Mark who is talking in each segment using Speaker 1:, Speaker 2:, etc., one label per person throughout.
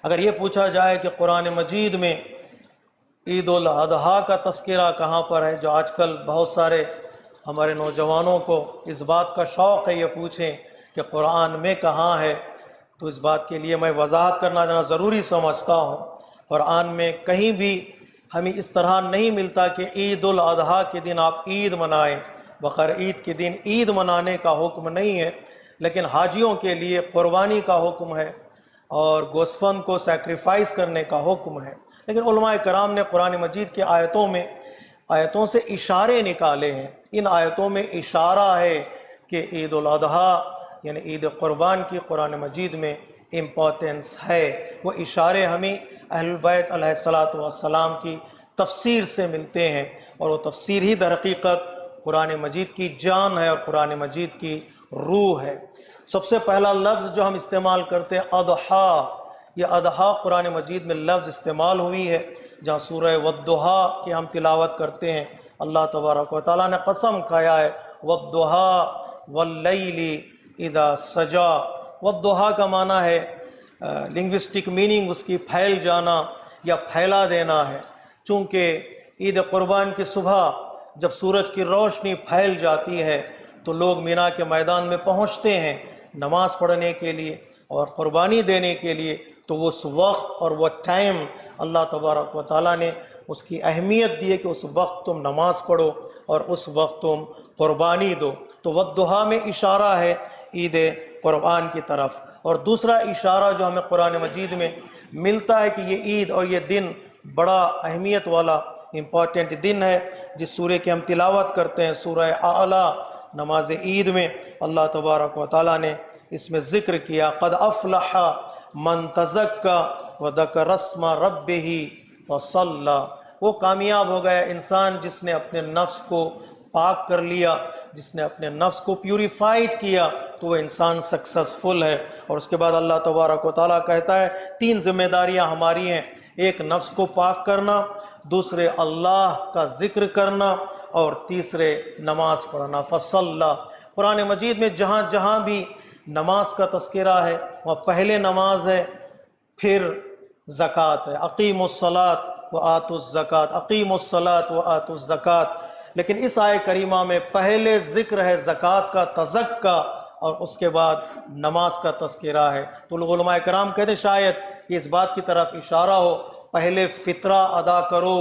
Speaker 1: اگر یہ پوچھا جائے کہ قرآن مجید میں عید الاضحیٰ کا تذکرہ کہاں پر ہے، جو آج کل بہت سارے ہمارے نوجوانوں کو اس بات کا شوق ہے یہ پوچھیں کہ قرآن میں کہاں ہے، تو اس بات کے لیے میں وضاحت کرنا ضروری سمجھتا ہوں۔ قرآن میں کہیں بھی ہمیں اس طرح نہیں ملتا کہ عید الاضحیٰ کے دن آپ عید منائیں، بقر عید کے دن عید منانے کا حکم نہیں ہے، لیکن حاجیوں کے لیے قربانی کا حکم ہے اور گوسفند کو سیکریفائس کرنے کا حکم ہے۔ لیکن علماء کرام نے قرآن مجید کی آیتوں سے اشارے نکالے ہیں۔ ان آیتوں میں اشارہ ہے کہ عید الاضحیٰ یعنی عید قربان کی قرآن مجید میں امپورٹنس ہے۔ وہ اشارے ہمیں اہل بیت علیہ السلام کی تفسیر سے ملتے ہیں، اور وہ تفسیر ہی در حقیقت قرآن مجید کی جان ہے اور قرآن مجید کی روح ہے۔ سب سے پہلا لفظ جو ہم استعمال کرتے ہیں اضحیٰ، یہ اضحیٰ قرآن مجید میں لفظ استعمال ہوئی ہے۔ جہاں سورہ والضحیٰ کی ہم تلاوت کرتے ہیں، اللہ تبارک و تعالیٰ نے قسم کھایا ہے والضحیٰ واللیل اذا سجا۔ والضحیٰ کا معنی ہے لنگوسٹک میننگ اس کی پھیل جانا یا پھیلا دینا ہے۔ چونکہ عید قربان کی صبح جب سورج کی روشنی پھیل جاتی ہے تو لوگ مینا کے میدان میں پہنچتے ہیں نماز پڑھنے کے لیے اور قربانی دینے کے لیے، تو اس وقت اور وہ ٹائم اللہ تبارک و تعالیٰ نے اس کی اہمیت دی ہے کہ اس وقت تم نماز پڑھو اور اس وقت تم قربانی دو۔ تو والضحیٰ میں اشارہ ہے عید قربان کی طرف۔ اور دوسرا اشارہ جو ہمیں قرآن مجید میں ملتا ہے کہ یہ عید اور یہ دن بڑا اہمیت والا امپورٹنٹ دن ہے، جس سورہ کی ہم تلاوت کرتے ہیں، سورہ اعلیٰ، نماز عید میں اللہ تبارک و تعالیٰ نے اس میں ذکر کیا قد افلح من تزکا وذکر اسم ربہ فصلی۔ وہ کامیاب ہو گیا انسان جس نے اپنے نفس کو پاک کر لیا، جس نے اپنے نفس کو پیوریفائڈ کیا، تو وہ انسان سکسسفل ہے۔ اور اس کے بعد اللہ تبارک و تعالیٰ کہتا ہے 3 ذمہ داریاں ہماری ہیں، ایک نفس کو پاک کرنا، دوسرے اللہ کا ذکر کرنا، اور تیسرے نماز پڑھنا۔ فصلی، قرآن مجید میں جہاں جہاں بھی نماز کا تذکرہ ہے وہ پہلے نماز ہے، پھر زکوٰۃ ہے، اقیموا الصلاۃ وآتوا الزکوٰۃ، اقیموا الصلاۃ وآتوا الزکوٰۃ۔ لیکن اس آیہ کریمہ میں پہلے ذکر ہے زکوٰۃ کا، تزکیٰ، اور اس کے بعد نماز کا تذکرہ ہے۔ تو علماء کرام کہتے ہیں شاید یہ اس بات کی طرف اشارہ ہو پہلے فطرہ ادا کرو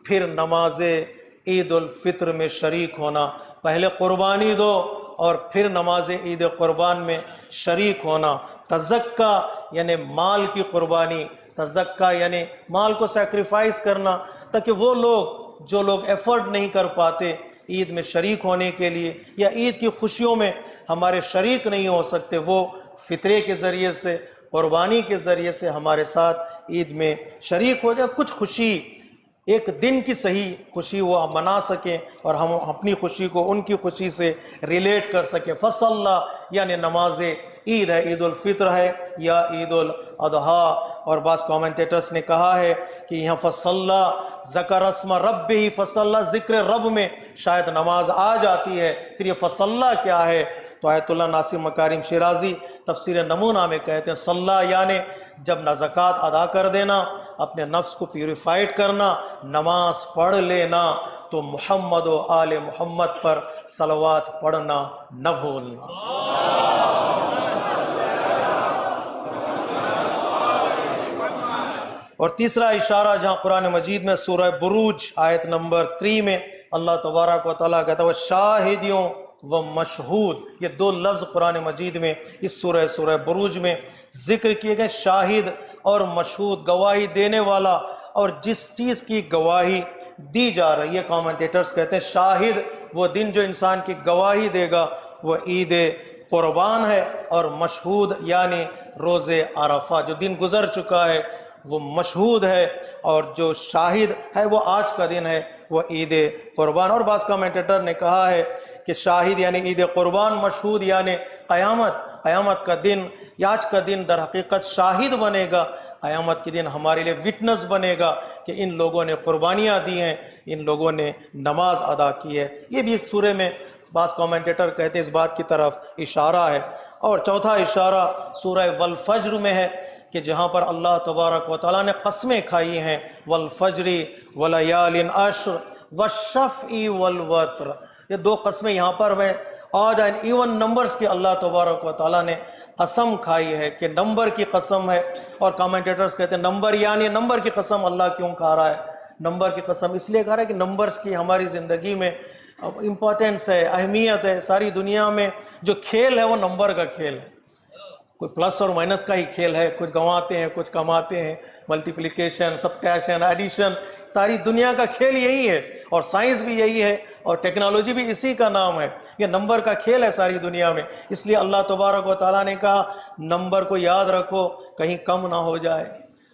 Speaker 1: پھر نماز عید الفطر میں شریک ہونا، پہلے قربانی دو اور پھر نماز عید قربان میں شریک ہونا۔ تزکیٰ یعنی مال کی قربانی، تزکیٰ یعنی مال کو سیکریفائس کرنا، تاکہ وہ لوگ جو لوگ ایفرٹ نہیں کر پاتے عید میں شریک ہونے کے لیے یا عید کی خوشیوں میں ہمارے شریک نہیں ہو سکتے، وہ فطرے کے ذریعے سے، قربانی کے ذریعے سے ہمارے ساتھ عید میں شریک ہو جائے، کچھ خوشی، ایک دن کی صحیح خوشی وہ منا سکیں اور ہم اپنی خوشی کو ان کی خوشی سے ریلیٹ کر سکیں۔ فصلی یعنی نماز عید ہے، عید الفطر ہے یا عید الاضحیٰ۔ اور بعض کامنٹیٹرز نے کہا ہے کہ یہاں فصلی ذکر اسم ربہ، فصلی ذکر رب میں شاید نماز آ جاتی ہے، پھر یہ فصلی کیا ہے؟ تو آیت اللہ ناصر مکارم شیرازی تفسیر نمونہ میں کہتے ہیں صلی یعنی جب نہ زکوٰۃ ادا کر دینا، اپنے نفس کو پیوریفائڈ کرنا، نماز پڑھ لینا، تو محمد و آل محمد پر صلوات پڑھنا نہ بھولنا۔ اور تیسرا اشارہ جہاں قرآن مجید میں سورہ بروج آیت نمبر 3 میں اللہ تبارک و تعالیٰ کہتا ہے شاہدیوں و مشہود، یہ 2 لفظ قرآن مجید میں اس سورہ بروج میں ذکر کیے گئے، شاہد اور مشہود، گواہی دینے والا اور جس چیز کی گواہی دی جا رہی ہے۔ کامنٹیٹرز کہتے ہیں شاہد وہ دن جو انسان کی گواہی دے گا وہ عید قربان ہے، اور مشہود یعنی روز عرفہ، جو دن گزر چکا ہے وہ مشہود ہے، اور جو شاہد ہے وہ آج کا دن ہے، وہ عید قربان۔ اور بعض کامنٹیٹر نے کہا ہے کہ شاہد یعنی عید قربان، مشہود یعنی قیامت کا دن، یا آج کا دن در حقیقت شاہد بنے گا، قیامت کے دن ہمارے لیے وٹنس بنے گا کہ ان لوگوں نے قربانیاں دی ہیں، ان لوگوں نے نماز ادا کی ہے۔ یہ بھی اس سورے میں بعض کامنٹیٹر کہتے ہیں اس بات کی طرف اشارہ ہے۔ اور چوتھا اشارہ سورہ والفجر میں ہے، کہ جہاں پر اللہ تبارک و تعالیٰ نے قسمیں کھائی ہیں، والفجر ولیال عشر والشفع والوتر، یہ دو قسمیں یہاں پر ہیں، آڈ اینڈ ایون نمبرز کی اللہ تبارک و تعالیٰ نے قسم کھائی ہے کہ نمبر کی قسم ہے۔ اور کامنٹیٹرز کہتے ہیں نمبر یعنی نمبر کی قسم اللہ کیوں کھا رہا ہے؟ نمبر کی قسم اس لیے کھا رہا ہے کہ نمبرز کی ہماری زندگی میں امپورٹنس ہے، اہمیت ہے۔ ساری دنیا میں جو کھیل ہے وہ نمبر کا کھیل ہے، کوئی پلس اور مائنس کا ہی کھیل ہے، کچھ گنواتے ہیں کچھ کماتے ہیں، ملٹیپلیکیشن، سبٹریکشن، ایڈیشن، ساری دنیا کا کھیل یہی ہے، اور سائنس بھی یہی ہے، اور ٹیکنالوجی بھی اسی کا نام ہے، یہ نمبر کا کھیل ہے ساری دنیا میں۔ اس لیے اللہ تبارک و تعالیٰ نے کہا نمبر کو یاد رکھو کہیں کم نہ ہو جائے،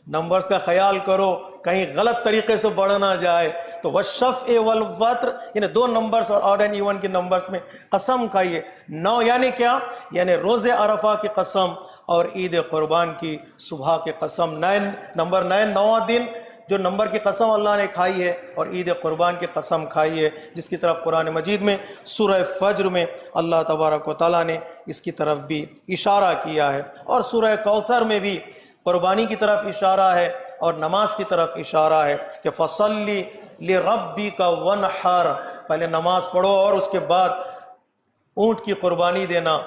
Speaker 1: نمبرز کا خیال کرو کہیں غلط طریقے سے بڑھ نہ جائے۔ تو والشفع والوتر یعنی دو نمبرز اور آڈ اینڈ ایون کے نمبرز میں قسم کھائیے۔ 9 یعنی کیا؟ یعنی روز عرفہ کی قسم اور عید قربان کی صبح کی قسم۔ 9 نمبر 9 9واں دن جو نمبر کی قسم اللہ نے کھائی ہے، اور عید قربان کی قسم کھائی ہے، جس کی طرف قرآن مجید میں سورہ فجر میں اللہ تبارک و تعالیٰ نے اس کی طرف بھی اشارہ کیا ہے، اور سورہ کوثر میں بھی قربانی کی طرف اشارہ ہے اور نماز کی طرف اشارہ ہے کہ فَصَلِّ لِرَبِّكَ وَانْحَرْ، پہلے نماز پڑھو اور اس کے بعد اونٹ کی قربانی دینا،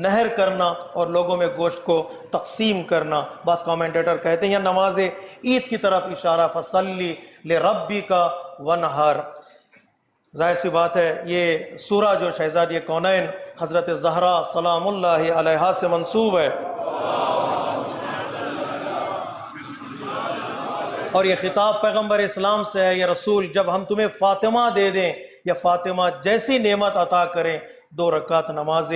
Speaker 1: نہر کرنا اور لوگوں میں گوشت کو تقسیم کرنا۔ بعض کامنٹیٹر کہتے ہیں یہ نماز عید کی طرف اشارہ، فَصَلِّ لِرَبِّكَ وَانْحَرْ۔ ظاہر سی بات ہے یہ سورہ جو شہزادی کونین حضرت زہرا سلام اللہ علیہا سے منسوب ہے، اور یہ خطاب پیغمبر اسلام سے ہے، یا رسول جب ہم تمہیں فاطمہ دے دیں یا فاطمہ جیسی نعمت عطا کریں، 2 رکعت نماز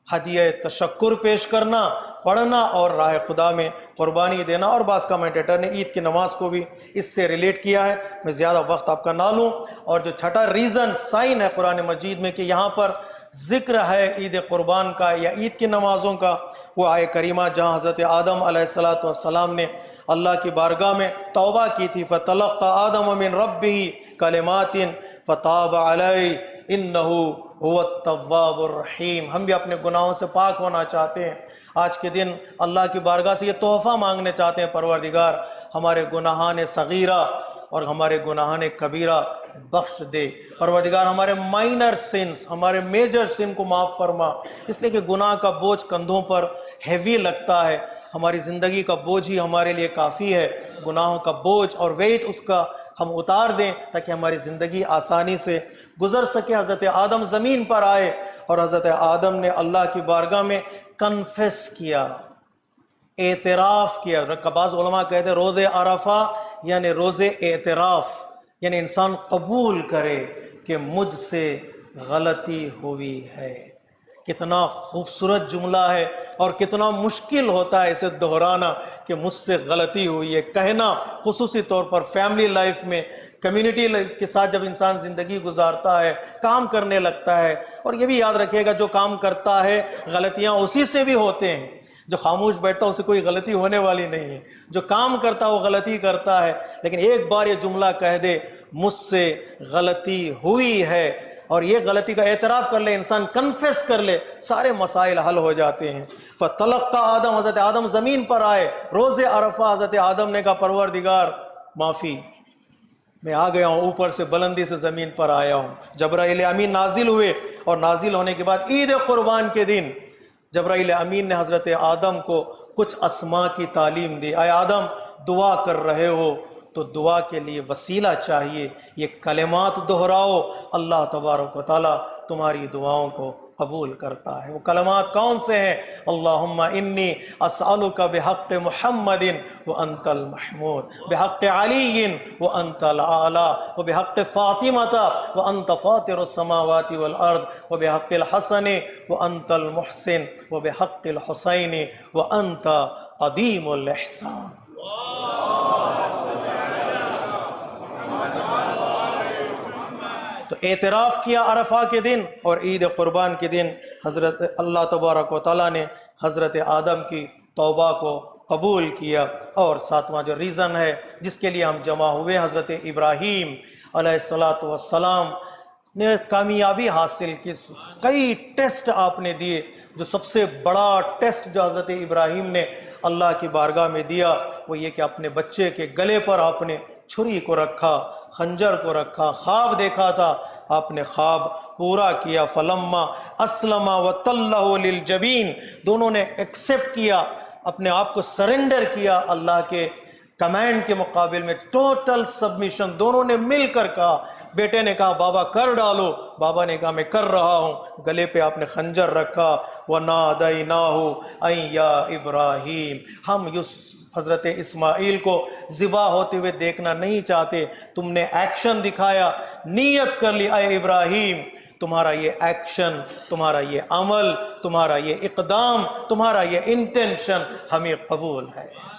Speaker 1: ہدیہ تشکر پیش کرنا، پڑھنا اور راہ خدا میں قربانی دینا۔ اور بعض کمنٹیٹر نے عید کی نماز کو بھی اس سے ریلیٹ کیا ہے، میں زیادہ وقت آپ کا نہ لوں۔ اور جو چھٹا ریزن سائن ہے قرآن مجید میں کہ یہاں پر ذکر ہے عید قربان کا یا عید کی نمازوں کا، وہ آیہ کریمہ جہاں حضرت آدم علیہ السلام نے اللہ کی بارگاہ میں توبہ کی تھی، فَتَلَقَّى آدَمَ مِن رَبِّهِ كَلِمَاتٍ فَتَابَ عَلَيْهِ إِنَّهُ هُوَ التَّوَّابُ الرَّحِيمُ۔ ہم بھی اپنے گناہوں سے پاک ہونا چاہتے ہیں، آج کے دن اللہ کی بارگاہ سے یہ تحفہ مانگنے چاہتے ہیں، پروردگار ہمارے گناہان صغیرہ اور ہمارے گناہان کبیرہ بخش دے، پروردگار ہمارے مائنر سنس، ہمارے میجر سن کو معاف فرما، اس لیے کہ گناہ کا بوجھ کندھوں پر ہیوی لگتا ہے، ہماری زندگی کا بوجھ ہی ہمارے لیے کافی ہے، گناہوں کا بوجھ اور ویٹ اس کا ہم اتار دیں تاکہ ہماری زندگی آسانی سے گزر سکے۔ حضرت آدم زمین پر آئے اور حضرت آدم نے اللہ کی بارگاہ میں کنفیس کیا، اعتراف کیا۔ بعض علماء کہتے ہیں روز عرفہ یعنی روز اعتراف، یعنی انسان قبول کرے کہ مجھ سے غلطی ہوئی ہے۔ کتنا خوبصورت جملہ ہے اور کتنا مشکل ہوتا ہے اسے دہرانا کہ مجھ سے غلطی ہوئی ہے، کہنا خصوصی طور پر فیملی لائف میں، کمیونٹی کے ساتھ جب انسان زندگی گزارتا ہے، کام کرنے لگتا ہے۔ اور یہ بھی یاد رکھیے گا جو کام کرتا ہے غلطیاں اسی سے بھی ہوتے ہیں، جو خاموش بیٹھتا ہے اسے کوئی غلطی ہونے والی نہیں ہے، جو کام کرتا ہے وہ غلطی کرتا ہے، لیکن ایک بار یہ جملہ کہہ دے مجھ سے غلطی ہوئی ہے اور یہ غلطی کا اعتراف کر لے، انسان کنفیس کر لے، سارے مسائل حل ہو جاتے ہیں۔ فَتَلَقَّى آدم، حضرت آدم زمین پر آئے روز عرفہ، حضرت آدم نے کہا پروردگار معافی، میں آ گیا ہوں، اوپر سے بلندی سے زمین پر آیا ہوں۔ جبرائیل امین نازل ہوئے اور نازل ہونے کے بعد عید قربان کے دن جبرائیل امین نے حضرت آدم کو کچھ اسماء کی تعلیم دی۔ اے آدم دعا کر رہے ہو تو دعا کے لیے وسیلہ چاہیے، یہ کلمات دہراؤ، اللہ تبارک و تعالیٰ تمہاری دعاؤں کو قبول کرتا ہے۔ وہ کلمات کون سے ہیں؟ اللہم انی اسألک بحق محمد وانت المحمود، بحق علی وانت الاعلی، وبحق فاطمہ وانت فاطر السماوات والارض، وبحق الحسن وانت المحسن، وبحق الحسین وانت قدیم الاحسان۔ تو اعتراف کیا عرفہ کے دن اور عید قربان کے دن حضرت اللہ تبارک و تعالیٰ نے حضرت آدم کی توبہ کو قبول کیا۔ اور 7واں جو ریزن ہے جس کے لیے ہم جمع ہوئے، حضرت ابراہیم علیہ السلام نے کامیابی حاصل کی، کئی ٹیسٹ آپ نے دیے، جو سب سے بڑا ٹیسٹ جو حضرت ابراہیم نے اللہ کی بارگاہ میں دیا وہ یہ کہ اپنے بچے کے گلے پر آپ نے چھری کو رکھا، خنجر کو رکھا، خواب دیکھا تھا، آپ نے خواب پورا کیا۔ فلما اسلم وتلہ للجبین، دونوں نے ایکسیپٹ کیا، اپنے آپ کو سرنڈر کیا اللہ کے کمانڈ کے مقابل میں، ٹوٹل سبمیشن دونوں نے مل کر کہا۔ بیٹے نے کہا بابا کر ڈالو، بابا نے کہا میں کر رہا ہوں، گلے پہ آپ نے خنجر رکھا۔ وَنَادَيْنَاهُ أَن يَا إِبْرَاهِيمُ، ہم حضرت اسماعیل کو ذبح ہوتے ہوئے دیکھنا نہیں چاہتے، تم نے ایکشن دکھایا، نیت کر لی اے ابراہیم، تمہارا یہ ایکشن، تمہارا یہ عمل، تمہارا یہ اقدام، تمہارا یہ انٹینشن ہمیں قبول ہے۔